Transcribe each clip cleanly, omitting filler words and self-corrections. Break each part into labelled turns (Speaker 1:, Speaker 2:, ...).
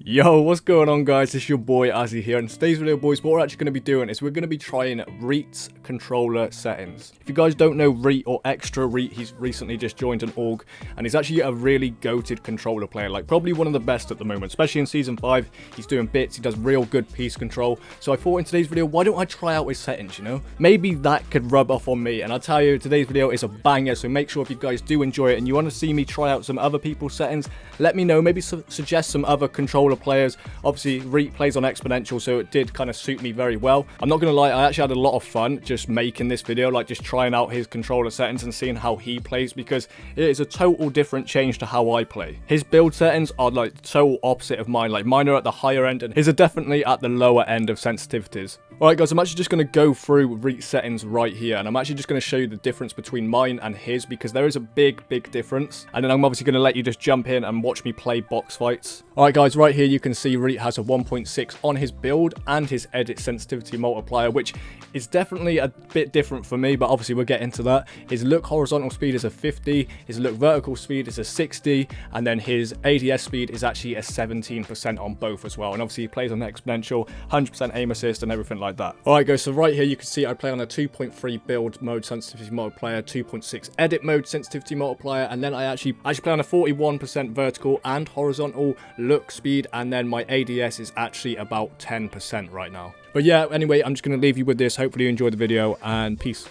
Speaker 1: Yo, what's going on guys? It's your boy Azzy here, and today's video, boys, what we're actually going to be doing is we're going to be trying REETS controller settings. If you guys don't know Reet or XTRA Reet, he's recently just joined an org, and he's actually a really goated controller player, like probably one of the best at the moment, especially in Season 5. He's doing bits, he does real good piece control, so I thought in today's video, why don't I try out his settings, you know? Maybe that could rub off on me, and I'll tell you, today's video is a banger, so make sure if you guys do enjoy it and you want to see me try out some other people's settings, let me know, maybe suggest some other controller players. Obviously Reet plays on exponential, so it did kind of suit me very well. I'm not gonna lie, I actually had a lot of fun just making this video, like just trying out his controller settings and seeing how he plays, because it is a total different change to how I play. His build settings are like so opposite of mine, like mine are at the higher end and his are definitely at the lower end of sensitivities. Alright guys, I'm actually just going to go through Reet settings right here, and I'm actually just going to show you the difference between mine and his, because there is a big difference, and then I'm obviously going to let you just jump in and watch me play box fights. Alright guys, right here you can see Reet has a 1.6 on his build and his edit sensitivity multiplier, which is definitely a bit different for me, but obviously we'll get into that. His look horizontal speed is a 50, his look vertical speed is a 60, and then his ADS speed is actually a 17% on both as well, and obviously he plays on exponential, 100% aim assist and everything like that. Alright guys, so right here you can see I play on a 2.3 build mode sensitivity multiplier, 2.6 edit mode sensitivity multiplier, and then I actually play on a 41% vertical and horizontal look speed, and then my ADS is actually about 10% right now. But yeah, anyway, I'm just going to leave you with this. Hopefully you enjoyed the video, and peace.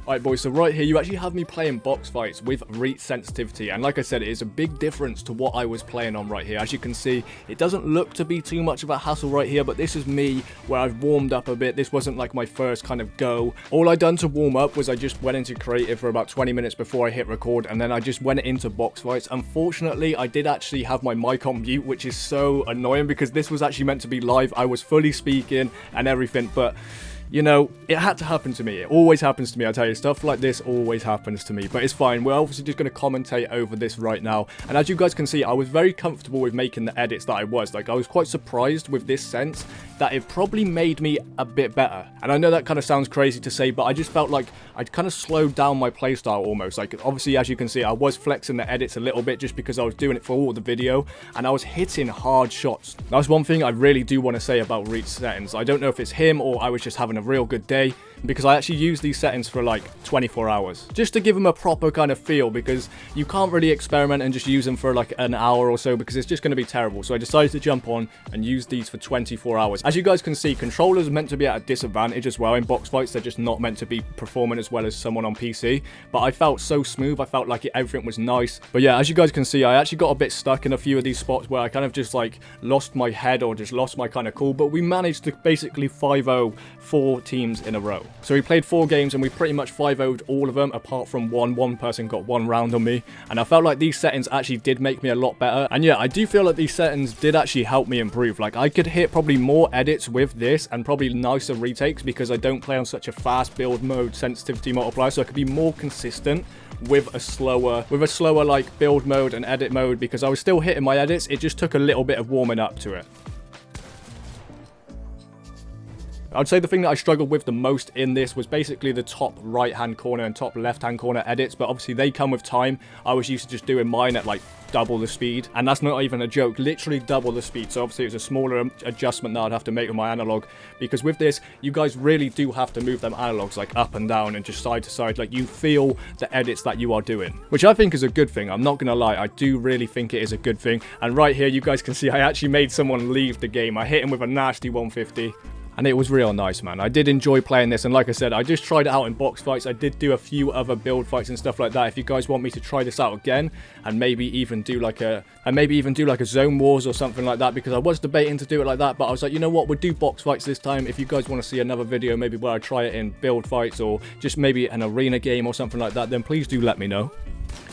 Speaker 1: Alright boys, so right here you actually have me playing box fights with Reet sensitivity, and like I said, it is a big difference to what I was playing on right here. As you can see, it doesn't look to be too much of a hassle right here, but this is me where I've warmed up a bit. This wasn't like my first kind of go. All I done to warm up was I just went into creative for about 20 minutes before I hit record, and then I just went into box fights. Unfortunately, I did actually have my mic on mute, which is so annoying because this was actually meant to be live. I was fully speaking and everything, but you know, it had to happen to me. It always happens to me, I tell you. Stuff like this always happens to me. But it's fine. We're obviously just going to commentate over this right now. And as you guys can see, I was very comfortable with making the edits that I was. Like, I was quite surprised with this sense that it probably made me a bit better. And I know that kind of sounds crazy to say, but I just felt like I'd kind of slowed down my playstyle almost. Like, obviously, as you can see, I was flexing the edits a little bit just because I was doing it for all the video. And I was hitting hard shots. That's one thing I really do want to say about Reet's settings. I don't know if it's him or I was just having a real good day, because I actually use these settings for like 24 hours just to give them a proper kind of feel, because you can't really experiment and just use them for like an hour or so because it's just going to be terrible. So I decided to jump on and use these for 24 hours. As you guys can see, controllers are meant to be at a disadvantage as well in box fights. They're just not meant to be performing as well as someone on PC, but I felt so smooth. I felt like everything was nice. But yeah, as you guys can see, I actually got a bit stuck in a few of these spots where I kind of just like lost my head or just lost my kind of cool, but we managed to basically 5-0 4 teams in a row. So we played 4 games and we pretty much 5-0'd all of them apart from one person got 1 round on me, and I felt like these settings actually did make me a lot better. And yeah, I do feel like these settings did actually help me improve. Like, I could hit probably more edits with this and probably nicer retakes because I don't play on such a fast build mode sensitivity multiplier, so I could be more consistent with a slower like build mode and edit mode, because I was still hitting my edits. It just took a little bit of warming up to it. I'd say the thing that I struggled with the most in this was basically the top right hand corner and top left hand corner edits, but obviously they come with time. I was used to just doing mine at like double the speed, and that's not even a joke, literally double the speed. So obviously it's a smaller adjustment that I'd have to make with my analog, because with this you guys really do have to move them analogs like up and down and just side to side. Like, you feel the edits that you are doing, which I think is a good thing. I'm not gonna lie, I do really think it is a good thing. And right here you guys can see I actually made someone leave the game. I hit him with a nasty 150. And it was real nice, man. I did enjoy playing this, and like I said, I just tried it out in box fights. I did do a few other build fights and stuff like that. If you guys want me to try this out again, and maybe even do like a zone wars or something like that, because I was debating to do it like that, but I was like, you know what, we'll do box fights this time. If you guys want to see another video, maybe where I try it in build fights or just maybe an arena game or something like that, then please do let me know.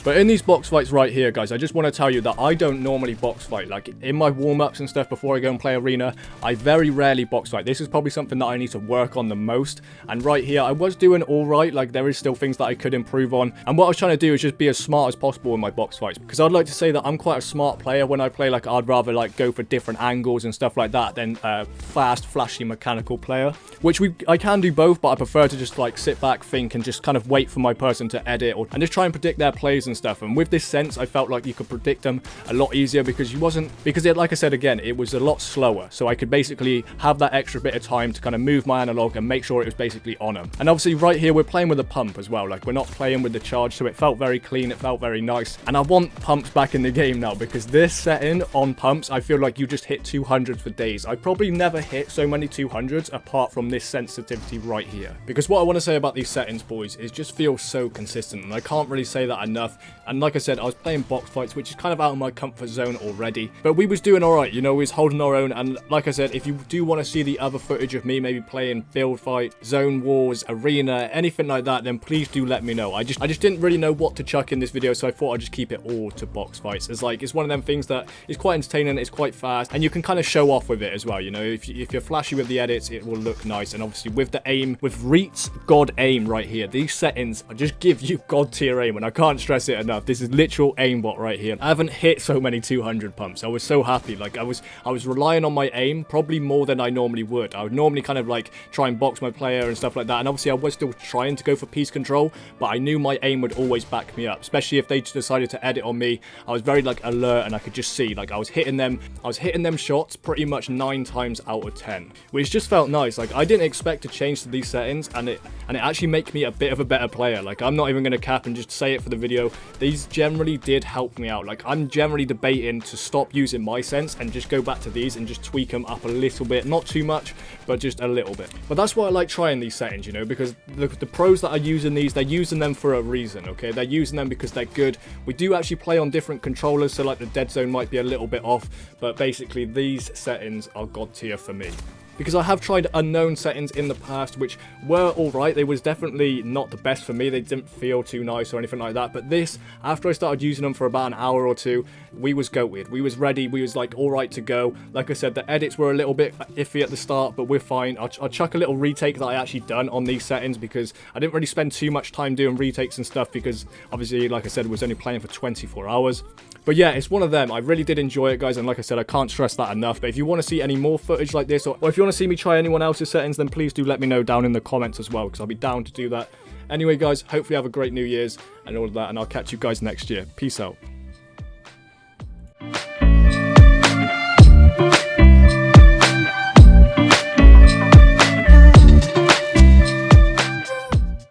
Speaker 1: But in these box fights right here, guys, I just want to tell you that I don't normally box fight. Like, in my warm-ups and stuff before I go and play arena, I very rarely box fight. This is probably something that I need to work on the most. And right here, I was doing all right. Like, there is still things that I could improve on. And what I was trying to do is just be as smart as possible in my box fights, because I'd like to say that I'm quite a smart player when I play. Like, I'd rather like go for different angles and stuff like that than a fast, flashy, mechanical player, which I can do both, but I prefer to just like sit back, think, and just kind of wait for my person to edit and just try and predict their plays and stuff. And with this sense, I felt like you could predict them a lot easier because like I said again, it was a lot slower, so I could basically have that extra bit of time to kind of move my analog and make sure it was basically on them. And obviously right here we're playing with a pump as well. Like, we're not playing with the charge, so it felt very clean, it felt very nice. And I want pumps back in the game now, because this setting on pumps, I feel like you just hit 200s for days. I probably never hit so many 200s apart from this sensitivity right here. Because what I want to say about these settings, boys, is just feels so consistent, and I can't really say that enough. And like I said, I was playing box fights, which is kind of out of my comfort zone already, but we was doing all right, you know, we was holding our own. And like I said, if you do want to see the other footage of me maybe playing field fight, zone wars, arena, anything like that, then please do let me know. I just didn't really know what to chuck in this video, so I thought I'd just keep it all to box fights. It's one of them things that is quite entertaining, it's quite fast, and you can kind of show off with it as well. You know, if you're flashy with the edits, it will look nice. And obviously with the aim, with REETS God aim right here, these settings just give you god tier aim, and I can't stress it enough. This is literal aimbot right here. I haven't hit so many 200 pumps. I was so happy. Like, I was relying on my aim probably more than I normally would. I would normally kind of like try and box my player and stuff like that, and obviously I was still trying to go for piece control, but I knew my aim would always back me up, especially if they decided to edit on me. I was very like alert, and I could just see like I was hitting them shots pretty much 9 times out of 10, which just felt nice. Like, I didn't expect to change to these settings, and it actually make me a bit of a better player. Like, I'm not even going to cap and just say it for the video. These generally did help me out. Like, I'm generally debating to stop using my sense and just go back to these and just tweak them up a little bit, not too much, but just a little bit. But that's why I like trying these settings, you know, because the pros that are using these, they're using them for a reason, okay? They're using them because they're good. We do actually play on different controllers, so like the dead zone might be a little bit off, but basically these settings are god tier for me. Because I have tried unknown settings in the past, which were alright. They was definitely not the best for me. They didn't feel too nice or anything like that. But this, after I started using them for about an hour or two, we was goated. We was ready. We was like alright to go. Like I said, the edits were a little bit iffy at the start, but we're fine. I'll chuck a little retake that I actually done on these settings, because I didn't really spend too much time doing retakes and stuff, because obviously, like I said, I was only playing for 24 hours. But yeah, it's one of them. I really did enjoy it, guys, and like I said, I can't stress that enough. But if you want to see any more footage like this, or if you want to see me try anyone else's settings, then please do let me know down in the comments as well, because I'll be down to do that. Anyway, guys, hopefully have a great New Year's and all of that, and I'll catch you guys next year. Peace out.